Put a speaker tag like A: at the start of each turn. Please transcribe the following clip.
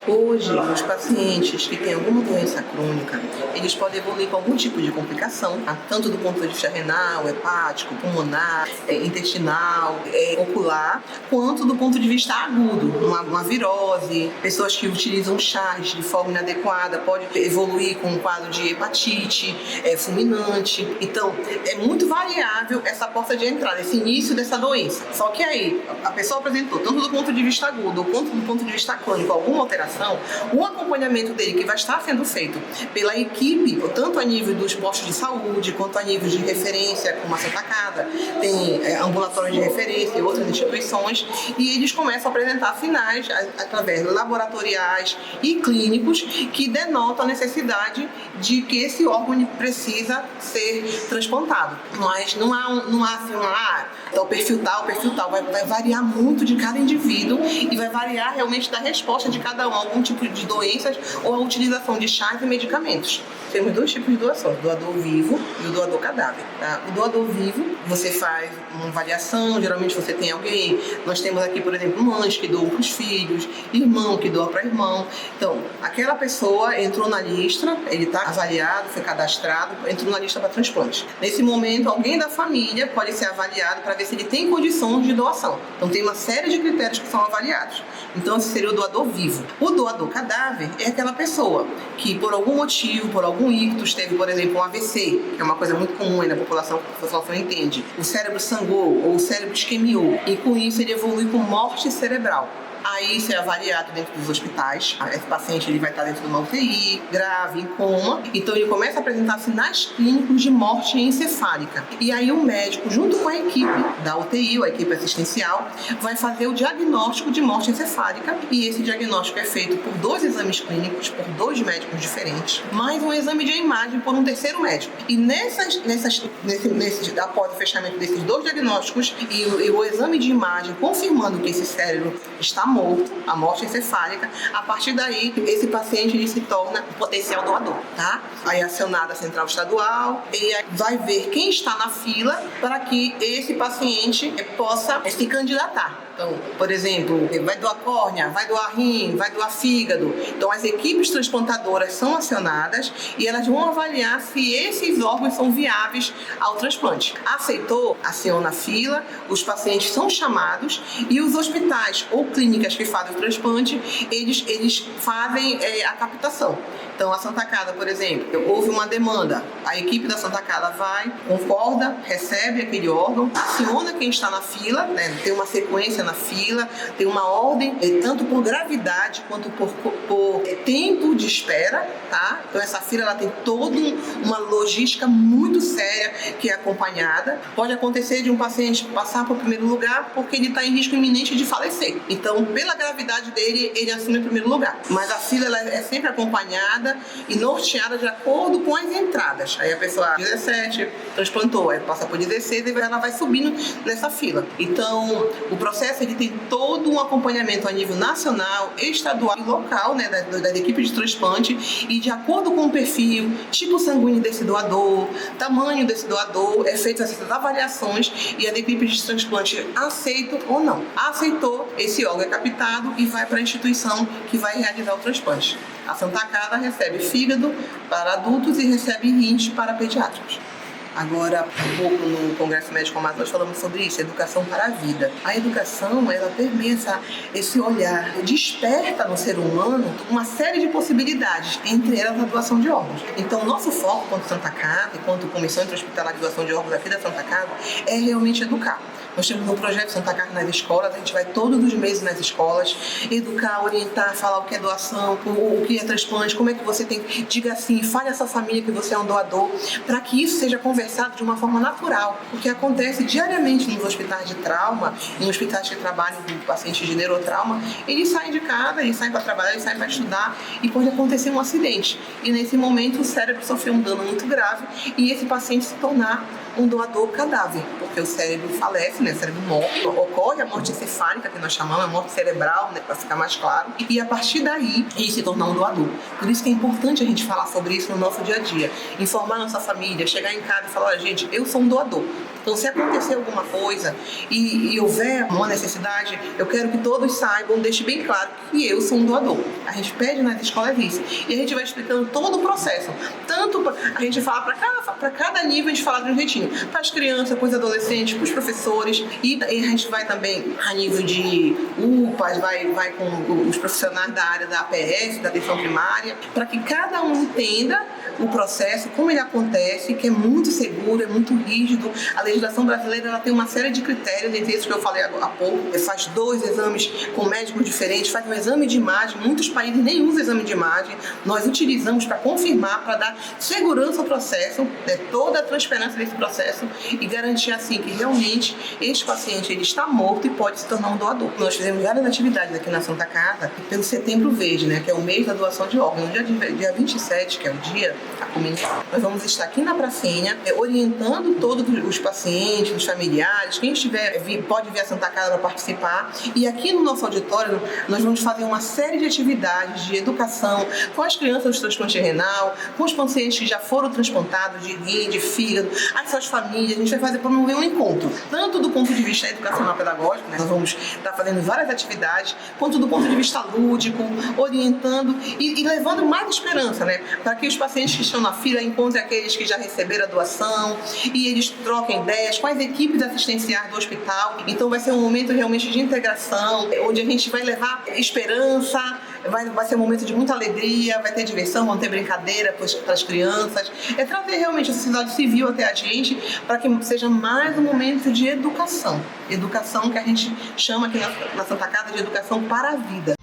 A: Hoje, os pacientes que têm alguma doença crônica, eles podem evoluir com algum tipo de complicação, tá? Tanto do ponto de vista renal, hepático, pulmonar, intestinal, ocular, quanto do ponto de vista agudo, uma virose, pessoas que utilizam chás de forma inadequada, pode evoluir com um quadro de hepatite, fulminante. Então, é muito variável essa porta de entrada, esse início dessa doença. Só que aí, a pessoa apresentou, tanto do ponto de vista agudo, quanto do ponto de vista crônico, alguma alteração, o acompanhamento dele que vai estar sendo feito pela equipe, tanto a nível dos postos de saúde, quanto a nível de referência, como a Santa Casa, tem ambulatórios de referência e outras instituições, e eles começam a apresentar sinais através de laboratoriais e clínicos que denotam a necessidade de que esse órgão precisa ser transplantado. Mas não há assim, então o perfil tal, vai variar muito de cada indivíduo e vai variar realmente da resposta de cada um, algum tipo de doenças ou a utilização de chás e medicamentos. Temos dois tipos de doação, o doador vivo e o doador cadáver. Tá? O doador vivo, você faz uma avaliação, geralmente você tem alguém, nós temos aqui, por exemplo, mães que doam para os filhos, irmão que doa para irmão. Então, aquela pessoa entrou na lista, ele está avaliado, foi cadastrado, entrou na lista para transplante. Nesse momento, alguém da família pode ser avaliado para ver se ele tem condições de doação. Então, tem uma série de critérios que são avaliados. Então, esse seria o doador vivo. O doador cadáver é aquela pessoa que, por algum motivo, por algum ictus, teve, por exemplo, um AVC, que é uma coisa muito comum aí na população, que a população não entende. O cérebro sangrou ou o cérebro isquemiou, e com isso ele evolui com morte cerebral. Aí isso é avaliado dentro dos hospitais. Esse paciente ele vai estar dentro de uma UTI, grave, em coma. Então ele começa a apresentar sinais clínicos de morte encefálica. E aí o médico, junto com a equipe da UTI, ou a equipe assistencial, vai fazer o diagnóstico de morte encefálica. E esse diagnóstico é feito por 2 exames clínicos, por 2 médicos diferentes, mais um exame de imagem por um terceiro médico. E após o fechamento desses 2 diagnósticos e o exame de imagem confirmando que esse cérebro está morto, a morte encefálica, a partir daí esse paciente ele se torna um potencial doador, tá? Aí é acionada a central estadual e vai ver quem está na fila para que esse paciente possa se candidatar. Então, por exemplo, vai doar córnea, vai doar rim, vai doar fígado. Então, as equipes transplantadoras são acionadas e elas vão avaliar se esses órgãos são viáveis ao transplante. Aceitou? Aciona a fila, os pacientes são chamados e os hospitais ou clínicas que fazem o transplante, eles fazem a captação. Então, a Santa Casa, por exemplo, houve uma demanda, a equipe da Santa Casa vai, concorda, recebe aquele órgão, aciona quem está na fila, né? Tem uma sequência na fila, tem uma ordem, tanto por gravidade quanto por tempo de espera, tá? Então, essa fila ela tem toda uma logística muito séria que é acompanhada. Pode acontecer de um paciente passar para o primeiro lugar porque ele está em risco iminente de falecer. Então, pela gravidade dele, ele assume o primeiro lugar. Mas a fila ela é sempre acompanhada e norteada de acordo com as entradas. Aí a pessoa 17 transplantou, aí passa por 16 e ela vai subindo nessa fila. Então, o processo ele tem todo um acompanhamento a nível nacional, estadual e local, né, da equipe de transplante, e de acordo com o perfil, tipo sanguíneo desse doador, tamanho desse doador, é feito essas avaliações e a equipe de transplante aceita ou não. Aceitou, esse órgão é captado e vai para a instituição que vai realizar o transplante. A Santa Casa recebe fígado para adultos e recebe rins para pediátricos. Agora, um pouco no Congresso Médico Amado, nós falamos sobre isso, educação para a vida. A educação, ela permeia esse olhar, desperta no ser humano uma série de possibilidades, entre elas a doação de órgãos. Então, nosso foco, quanto Santa Casa e quanto Comissão Intra-Hospitalar de Doação de Órgãos aqui da Santa Casa, é realmente educar. Nós temos um projeto Santa Casa nas escolas, a gente vai todos os meses nas escolas, educar, orientar, falar o que é doação, o que é transplante, como é que você tem que, diga assim, fale a sua família que você é um doador, para que isso seja conversado de uma forma natural, o que acontece diariamente nos hospitais de trauma, em hospitais que trabalham com pacientes de neurotrauma, eles saem de casa, eles saem para trabalhar, eles saem para estudar e pode acontecer um acidente. E nesse momento o cérebro sofreu um dano muito grave e esse paciente se tornar um doador cadáver, porque o cérebro falece, né? O cérebro morre, ocorre a morte encefálica, que nós chamamos, a morte cerebral, né? Para ficar mais claro, e a partir daí ele se tornar um doador. Por isso que é importante a gente falar sobre isso no nosso dia a dia, informar a nossa família, chegar em casa e falar, olha, gente, eu sou um doador. Então, se acontecer alguma coisa e houver uma necessidade, eu quero que todos saibam, deixe bem claro que eu sou um doador. A gente pede nas escolas isso. E a gente vai explicando todo o processo. Tanto a gente fala para cada nível, a gente fala de um jeitinho. Para as crianças, para os adolescentes, para os professores. E a gente vai também a nível de UPAs, vai com os profissionais da área da APS, da atenção primária, para que cada um entenda o processo, como ele acontece, que é muito seguro, é muito rígido. A legislação brasileira ela tem uma série de critérios, entre esses que eu falei há pouco. Faz 2 exames com médicos diferentes, faz um exame de imagem. Muitos países nem usam exame de imagem. Nós utilizamos para confirmar, para dar segurança ao processo, toda a transparência desse processo e garantir assim que realmente este paciente ele está morto e pode se tornar um doador. Nós fizemos várias atividades aqui na Santa Casa pelo Setembro Verde, né, que é o mês da doação de órgãos. No dia 27, que é o dia da comunidade, nós vamos estar aqui na pracinha orientando todos os pacientes, os familiares, quem estiver pode vir à Santa Casa para participar. E aqui no nosso auditório nós vamos fazer uma série de atividades de educação com as crianças do transplante renal, com os pacientes que já foram transplantados de rim, de fígado, as suas famílias. A gente vai promover um encontro, tanto do ponto de vista educacional pedagógico, né? Nós vamos estar fazendo várias atividades, quanto do ponto de vista lúdico, orientando e levando mais esperança, né? Para que os pacientes que estão na fila encontrem aqueles que já receberam a doação e eles troquem ideias com as equipes assistenciais do hospital. Então vai ser um momento realmente de integração, onde a gente vai levar esperança, vai ser um momento de muita alegria, vai ter diversão, vão ter brincadeira para as crianças. É trazer realmente a sociedade civil até a gente para que seja mais um momento de educação. Educação que a gente chama aqui na Santa Casa de educação para a vida.